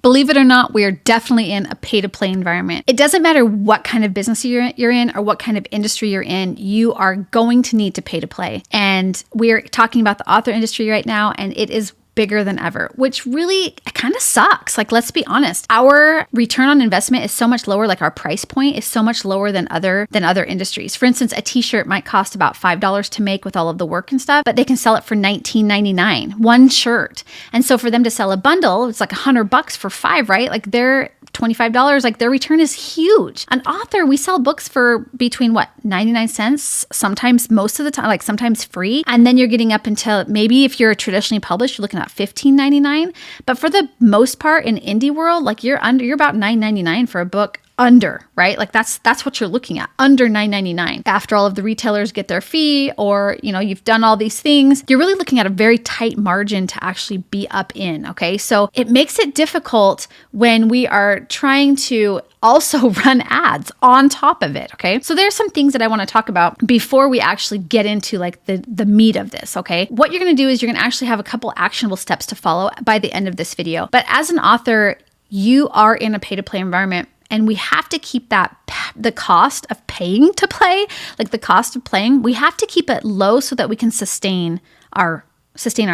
Believe it or not, we are definitely in a pay-to-play environment. It doesn't matter what kind of business you're in or what kind of industry you're in, you are going to need to pay to play. And we're talking about the author industry right now, and it is bigger than ever, which really kind of sucks. Like, let's be honest. Our return on investment is so much lower. Like, our price point is so much lower than other industries. For instance, a t-shirt might cost about $5 to make with all of the work and stuff, but they can sell it for $19.99, one shirt. And so for them to sell a bundle, it's like $100 for 5, right? Like, they're $25, like their return is huge. An author, we sell books for between 99 cents, sometimes most of the time, like sometimes free. And then you're getting up until maybe if you're traditionally published, you're looking at $15.99. But for the most part in indie world, like you're about $9.99 for a book. Under, right? Like that's what you're looking at, under $9.99. After all of the retailers get their fee, or you've done all these things, you're really looking at a very tight margin to actually be up in. Okay, so it makes it difficult when we are trying to also run ads on top of it. Okay, so there's some things that I want to talk about before we actually get into like the meat of this. Okay, what you're going to do is you're going to actually have a couple actionable steps to follow by the end of this video. But as an author, you are in a pay-to-play environment. And we have to keep the cost of paying to play, like the cost of playing, we have to keep it low so that we can sustain our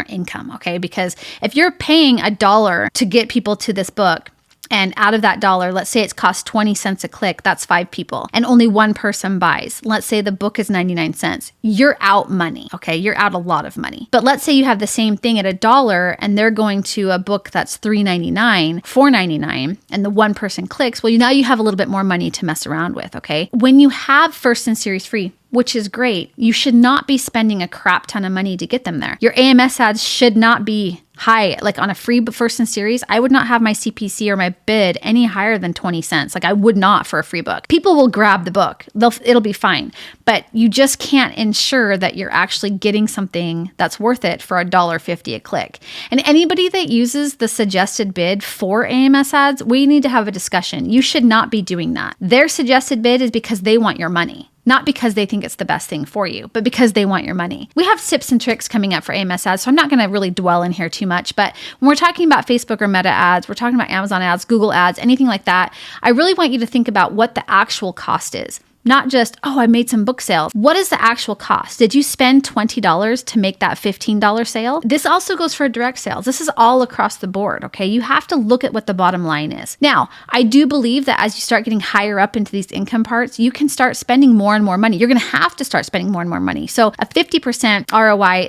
income, okay? Because if you're paying $1 to get people to this book, and out of that dollar, let's say it's cost 20 cents a click, that's 5 people, and only one person buys. Let's say the book is 99 cents. You're out money, okay? You're out a lot of money. But let's say you have the same thing at $1 and they're going to a book that's $3.99, $4.99, and the one person clicks. Well, now you have a little bit more money to mess around with, okay? When you have first in series free, which is great, you should not be spending a crap ton of money to get them there. Your AMS ads should not be high. Like on a free first in series, I would not have my CPC or my bid any higher than 20 cents. Like I would not for a free book. People will grab the book. It'll be fine. But you just can't ensure that you're actually getting something that's worth it for $1.50 a click. And anybody that uses the suggested bid for AMS ads, we need to have a discussion. You should not be doing that. Their suggested bid is because they want your money. Not because they think it's the best thing for you, but because they want your money. We have tips and tricks coming up for AMS ads, so I'm not going to really dwell in here too much. But when we're talking about Facebook or Meta ads, we're talking about Amazon ads, Google ads, anything like that, I really want you to think about what the actual cost is. Not just, oh, I made some book sales. What is the actual cost? Did you spend $20 to make that $15 sale? This also goes for direct sales. This is all across the board, okay? You have to look at what the bottom line is. Now, I do believe that as you start getting higher up into these income parts, you can start spending more and more money. You're going to have to start spending more and more money. So a 50% ROI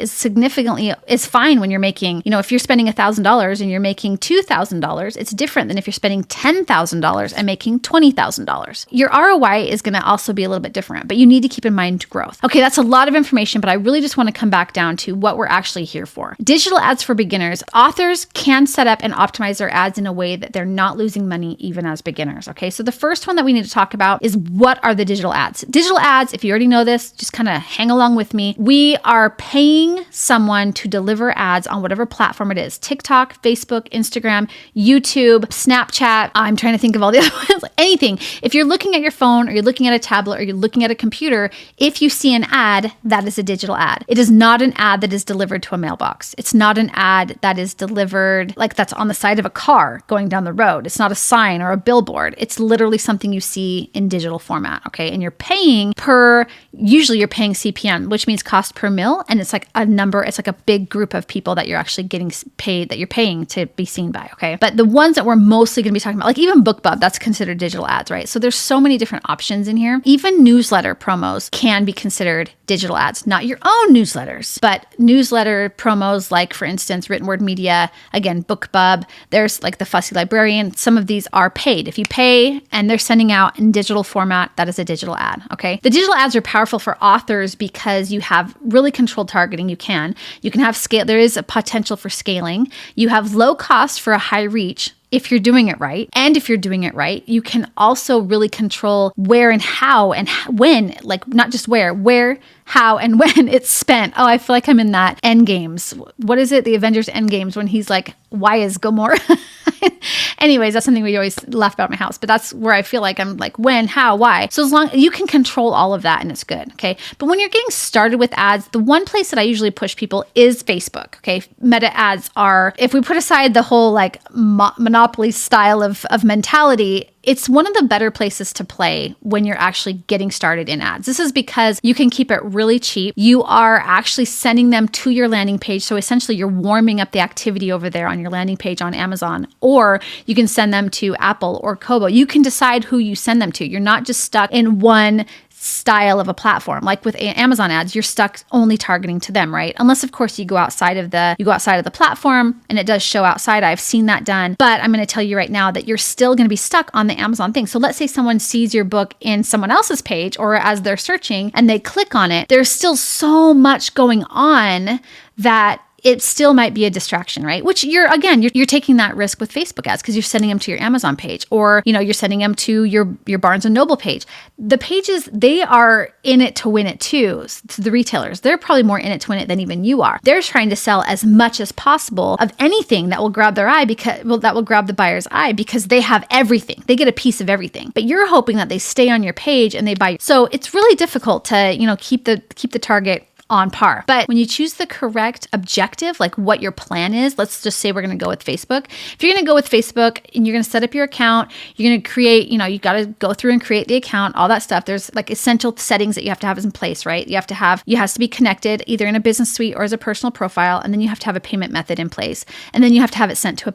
is fine when you're making, if you're spending $1,000 and you're making $2,000, it's different than if you're spending $10,000 and making $20,000. Your ROI is going to also be a little bit different, but you need to keep in mind growth. Okay, that's a lot of information, but I really just want to come back down to what we're actually here for. Digital ads for beginners. Authors can set up and optimize their ads in a way that they're not losing money even as beginners. Okay, so the first one that we need to talk about is what are the digital ads? Digital ads, if you already know this, just kind of hang along with me. We are paying someone to deliver ads on whatever platform it is. TikTok, Facebook, Instagram, YouTube, Snapchat. I'm trying to think of all the other ones. Anything. If you're looking at your phone or you're looking at a tablet or you're looking at a computer, if you see an ad, that is a digital ad. It is not an ad that is delivered to a mailbox. It's not an ad that is delivered like that's on the side of a car going down the road. It's not a sign or a billboard. It's literally something you see in digital format, okay? And you're paying usually you're paying CPM, which means cost per mil, and it's like a number, it's like a big group of people that you're actually getting paid, that you're paying to be seen by, okay? But the ones that we're mostly going to be talking about, like even BookBub, that's considered digital ads, right? So there's so many different options in here. Even newsletter promos can be considered digital ads, not your own newsletters, but newsletter promos, like for instance, Written Word Media, again, BookBub, there's like the Fussy Librarian. Some of these are paid. If you pay and they're sending out in digital format, that is a digital ad, okay? The digital ads are powerful for authors because you have really controlled targeting. You can have scale. There is a potential for scaling. You have low cost for a high reach if you're doing it right. And if you're doing it right, you can also really control where and how and when, like not just where, how, and when it's spent. Oh, I feel like I'm in that Endgames. What is it? The Avengers Endgames when he's like, why is Gamora? Anyways, that's something we always laugh about at my house, but that's where I feel like I'm like, when, how, why. So as long you can control all of that and it's good. Okay. But when you're getting started with ads, the one place that I usually push people is Facebook. Okay. Meta ads are, if we put aside the whole like monopoly style of mentality, it's one of the better places to play when you're actually getting started in ads. This is because you can keep it really cheap. You are actually sending them to your landing page. So essentially you're warming up the activity over there on your landing page on Amazon, or you can send them to Apple or Kobo. You can decide who you send them to. You're not just stuck in one style of a platform. Like with Amazon ads, you're stuck only targeting to them, right? Unless of course you go outside of the platform and it does show outside. I've seen that done, but I'm going to tell you right now that you're still going to be stuck on the Amazon thing. So let's say someone sees your book in someone else's page or as they're searching and they click on it, there's still so much going on that it still might be a distraction, right? Which you're taking that risk with Facebook ads because you're sending them to your Amazon page, or, you're sending them to your Barnes & Noble page. The pages, they are in it to win it too. To the retailers, they're probably more in it to win it than even you are. They're trying to sell as much as possible of anything that will grab their eye that will grab the buyer's eye because they have everything. They get a piece of everything. But you're hoping that they stay on your page and they buy. So it's really difficult to, keep the target on par. But when you choose the correct objective, like what your plan is, let's just say we're going to go with Facebook. If you're going to go with Facebook and you're going to set up your account, you're going to create, you got to go through and create the account, all that stuff. There's like essential settings that you have to have in place, right? You has to be connected either in a business suite or as a personal profile. And then you have to have a payment method in place. And then you have to have it sent to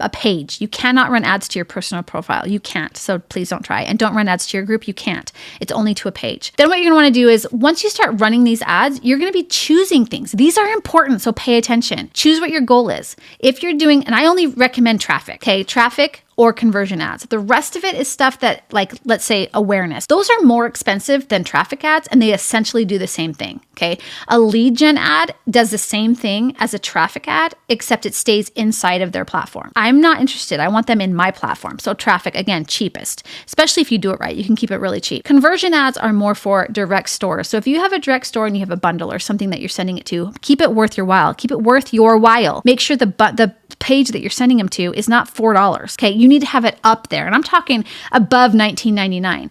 a page. You cannot run ads to your personal profile. You can't. So please don't try. And don't run ads to your group. You can't. It's only to a page. Then what you're going to want to do is once you start running these ads, you're going to be choosing things. These are important. So pay attention. Choose what your goal is. If you're doing, and I only recommend traffic, okay? Traffic or conversion ads. The rest of it is stuff that, like, let's say awareness. Those are more expensive than traffic ads, and they essentially do the same thing, okay? A lead gen ad does the same thing as a traffic ad, except it stays inside of their platform. I'm not interested. I want them in my platform. So traffic, again, cheapest, especially if you do it right. You can keep it really cheap. Conversion ads are more for direct stores. So if you have a direct store and you have a bundle or something that you're sending it to, keep it worth your while. Keep it worth your while. Make sure the page that you're sending them to is not $4. Okay, you need to have it up there, and I'm talking above $19.99.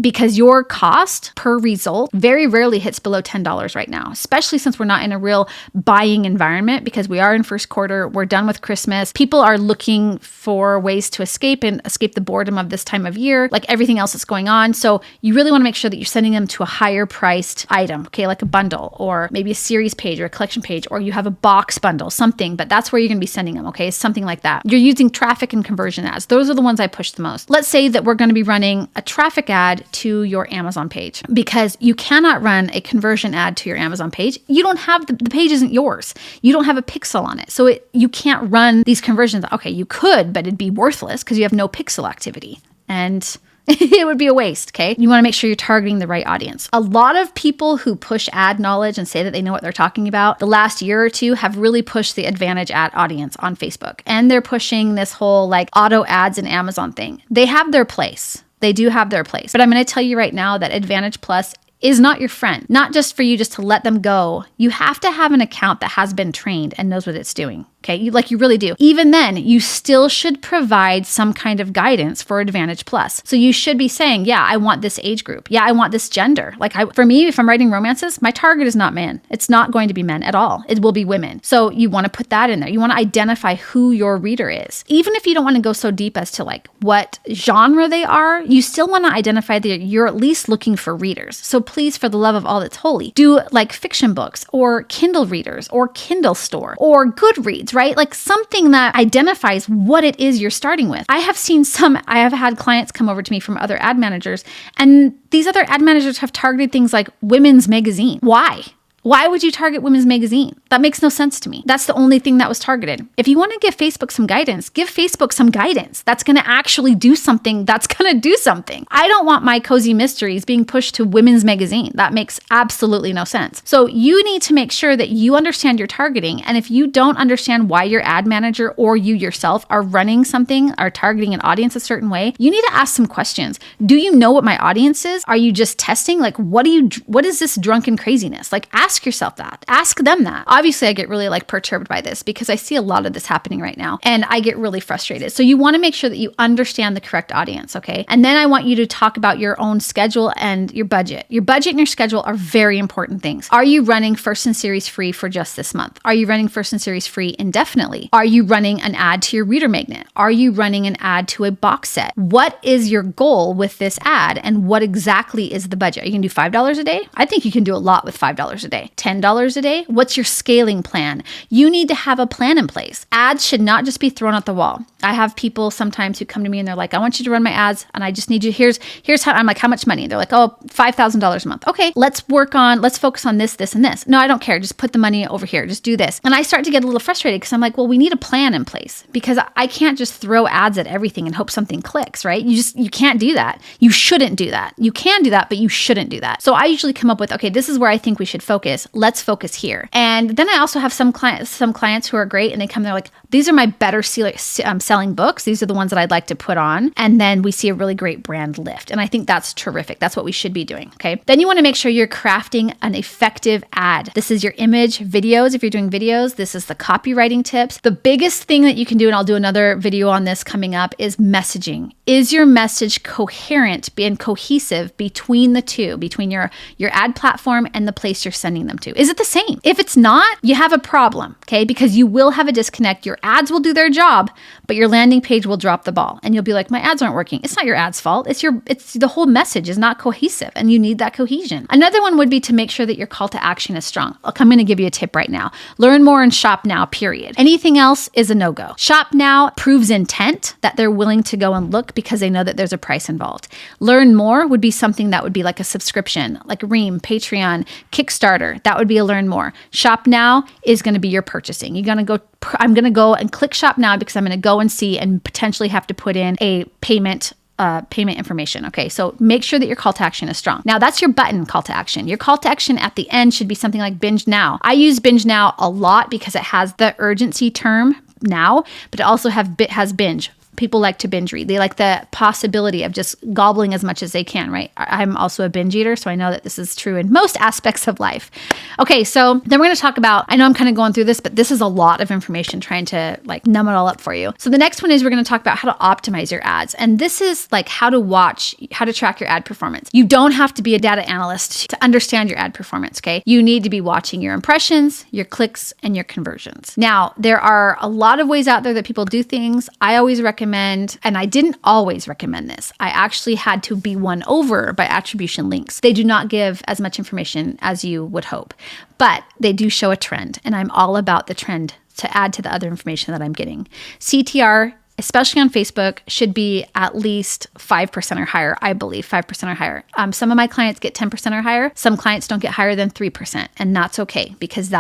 Because your cost per result very rarely hits below $10 right now, especially since we're not in a real buying environment because we are in first quarter. We're done with Christmas. People are looking for ways to escape the boredom of this time of year, like everything else that's going on. So you really want to make sure that you're sending them to a higher priced item, okay, like a bundle or maybe a series page or a collection page, or you have a box bundle, something, but that's where you're going to be sending them. Okay, something like that. You're using traffic and conversion ads. Those are the ones I push the most. Let's say that we're going to be running a traffic ad to your Amazon page because you cannot run a conversion ad to your Amazon page. You don't have the page isn't yours. You don't have a pixel on it. So you can't run these conversions. Okay, you could, but it'd be worthless because you have no pixel activity. And it would be a waste, okay? You want to make sure you're targeting the right audience. A lot of people who push ad knowledge and say that they know what they're talking about, the last year or two have really pushed the advantage ad audience on Facebook. And they're pushing this whole like auto ads and Amazon thing. They have their place. They do have their place. But I'm going to tell you right now that Advantage Plus is not your friend. Not just for you just to let them go. You have to have an account that has been trained and knows what it's doing. Okay, you really do. Even then, you still should provide some kind of guidance for Advantage Plus. So you should be saying, yeah, I want this age group. Yeah, I want this gender. For me, if I'm writing romances, my target is not men. It's not going to be men at all. It will be women. So you want to put that in there. You want to identify who your reader is. Even if you don't want to go so deep as to like what genre they are, you still want to identify that you're at least looking for readers. So please, for the love of all that's holy, do like fiction books or Kindle readers or Kindle store or Goodreads, right? Like something that identifies what it is you're starting with. I have had clients come over to me from other ad managers, and these other ad managers have targeted things like women's magazine. Why? Why would you target women's magazine? That makes no sense to me. That's the only thing that was targeted. If you want to give Facebook some guidance, give Facebook some guidance. That's going to actually do something. That's going to do something. I don't want my cozy mysteries being pushed to women's magazine. That makes absolutely no sense. So you need to make sure that you understand your targeting. And if you don't understand why your ad manager or you yourself are running something, are targeting an audience a certain way, you need to ask some questions. Do you know what my audience is? Are you just testing? Like, what is this drunken craziness? Like, ask Ask yourself that. Ask them that. Obviously, I get really like perturbed by this because I see a lot of this happening right now and I get really frustrated. So you want to make sure that you understand the correct audience, okay? And then I want you to talk about your own schedule and your budget. Your budget and your schedule are very important things. Are you running First in Series free for just this month? Are you running First in Series free indefinitely? Are you running an ad to your reader magnet? Are you running an ad to a box set? What is your goal with this ad and what exactly is the budget? Are you gonna do $5 a day? I think you can do a lot with $5 a day. $10 a day? What's your scaling plan? You need to have a plan in place. Ads should not just be thrown at the wall. I have people sometimes who come to me and they're like, I want you to run my ads and I just need you, here's how, I'm like, how much money? They're like, oh, $5,000 a month. Okay, let's focus on this, and this. No, I don't care. Just put the money over here. Just do this. And I start to get a little frustrated because I'm like, well, we need a plan in place because I can't just throw ads at everything and hope something clicks, right? You can't do that. You shouldn't do that. You can do that, but you shouldn't do that. So I usually come up with, okay, this is where I think we should focus. Let's focus here. And then I also have some clients who are great and they come, they're like, these are my better selling books. These are the ones that I'd like to put on. And then we see a really great brand lift. And I think that's terrific. That's what we should be doing. Okay. Then you want to make sure you're crafting an effective ad. This is your image, videos. If you're doing videos, this is the copywriting tips. The biggest thing that you can do, and I'll do another video on this coming up, is messaging. Is your message coherent and cohesive between the two, between your ad platform and the place you're sending them to? Is it the same? If it's not, you have a problem, okay? Because you will have a disconnect. Your ads will do their job, but your landing page will drop the ball. And you'll be like, my ads aren't working. It's not your ads' fault. It's the whole message is not cohesive and you need that cohesion. Another one would be to make sure that your call to action is strong. I'm going to give you a tip right now. Learn more and shop now, period. Anything else is a no-go. Shop now proves intent that they're willing to go and look because they know that there's a price involved. Learn more would be something that would be like a subscription, like Ream, Patreon, Kickstarter. That would be a learn more. Shop now is going to be your purchasing. I'm going to go and click shop now because I'm going to go and see and potentially have to put in a payment information. Okay, so make sure that your call to action is strong. Now that's your button call to action. Your call to action at the end should be something like binge now. I use binge now a lot because it has the urgency term now, but it also has binge. People like to binge read. They like the possibility of just gobbling as much as they can, right? I'm also a binge eater, so I know that this is true in most aspects of life. Okay, so then we're going to talk about, I know I'm kind of going through this, but this is a lot of information trying to like numb it all up for you. So the next one is we're going to talk about how to optimize your ads. And this is like how to track your ad performance. You don't have to be a data analyst to understand your ad performance, okay? You need to be watching your impressions, your clicks, and your conversions. Now, there are a lot of ways out there that people do things. I always recommend, and I didn't always recommend this. I actually had to be won over by attribution links. They do not give as much information as you would hope, but they do show a trend, and I'm all about the trend to add to the other information that I'm getting. CTR, especially on Facebook, should be at least 5% or higher, I believe, 5% or higher. Some of my clients get 10% or higher. Some clients don't get higher than 3%, and that's okay because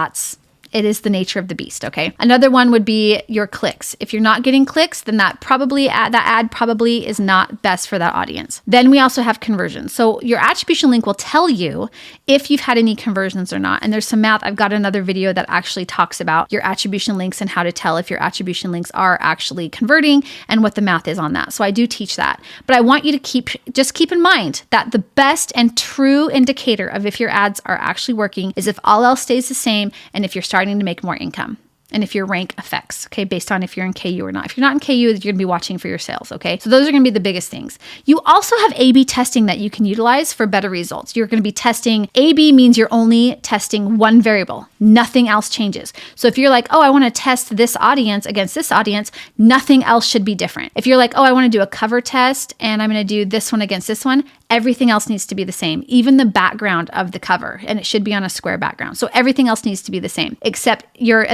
it is the nature of the beast, okay? Another one would be your clicks. If you're not getting clicks, then that ad probably is not best for that audience. Then we also have conversions. So your attribution link will tell you if you've had any conversions or not. And there's some math. I've got another video that actually talks about your attribution links and how to tell if your attribution links are actually converting and what the math is on that. So I do teach that. But I want you to keep in mind that the best and true indicator of if your ads are actually working is if all else stays the same and if you're starting to make more income. And if your rank affects, okay, based on if you're in KU or not. If you're not in KU, you're going to be watching for your sales, okay? So those are going to be the biggest things. You also have A/B testing that you can utilize for better results. You're going to be testing, A/B means you're only testing one variable. Nothing else changes. So if you're like, oh, I want to test this audience against this audience, nothing else should be different. If you're like, oh, I want to do a cover test and I'm going to do this one against this one, everything else needs to be the same, even the background of the cover, and it should be on a square background. So everything else needs to be the same, except your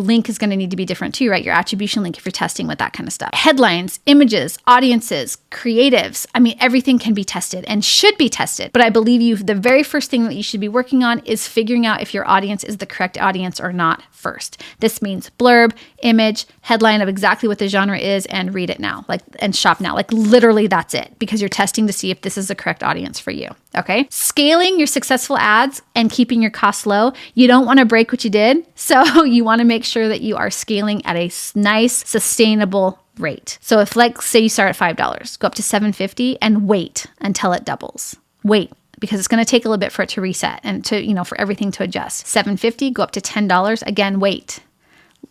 link is going to need to be different too, right? Your attribution link if you're testing with that kind of stuff. Headlines, images, audiences, creatives. I mean, everything can be tested and should be tested. But I believe the very first thing that you should be working on is figuring out if your audience is the correct audience or not first. This means blurb, image, headline of exactly what the genre is, and read it now, and shop now. Literally that's it, because you're testing to see if this is the correct audience for you. Okay. Scaling your successful ads and keeping your costs low. You don't want to break what you did. So you want to make sure that you are scaling at a nice, sustainable rate. So if say you start at $5, go up to $7.50 and wait until it doubles. Wait because it's going to take a little bit for it to reset and to, for everything to adjust. $7.50, go up to $10. Again, wait,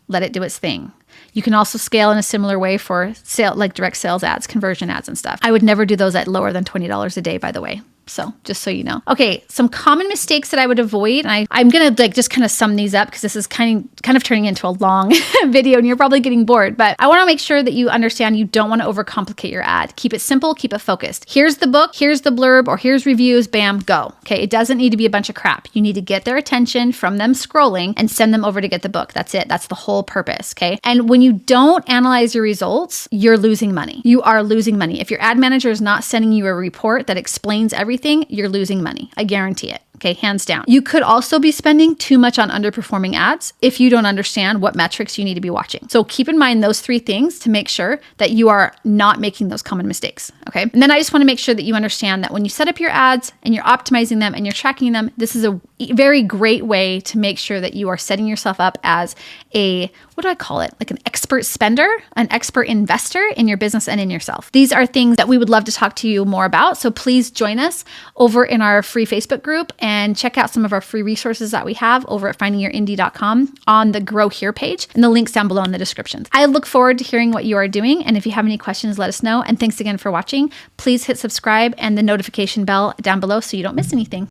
let it do its thing. You can also scale in a similar way for like direct sales ads, conversion ads and stuff. I would never do those at lower than $20 a day, by the way. So just so you know. Okay, some common mistakes that I would avoid. And I'm going to just kind of sum these up because this is kind of turning into a long video and you're probably getting bored. But I want to make sure that you understand you don't want to overcomplicate your ad. Keep it simple, keep it focused. Here's the book, here's the blurb, or here's reviews, bam, go. Okay, it doesn't need to be a bunch of crap. You need to get their attention from them scrolling and send them over to get the book. That's it. That's the whole purpose, okay? And when you don't analyze your results, you're losing money. You are losing money. If your ad manager is not sending you a report that explains everything, you're losing money. I guarantee it. Okay, hands down. You could also be spending too much on underperforming ads if you don't understand what metrics you need to be watching. So keep in mind those 3 things to make sure that you are not making those common mistakes. Okay. And then I just want to make sure that you understand that when you set up your ads and you're optimizing them and you're tracking them, this is a very great way to make sure that you are setting yourself up as what do I call it? Like an expert spender, an expert investor in your business and in yourself. These are things that we would love to talk to you more about. So please join us over in our free Facebook group and check out some of our free resources that we have over at findingyourindy.com on the Grow Here page, and the links down below in the descriptions. I look forward to hearing what you are doing, and if you have any questions, let us know. And thanks again for watching. Please hit subscribe and the notification bell down below so you don't miss anything.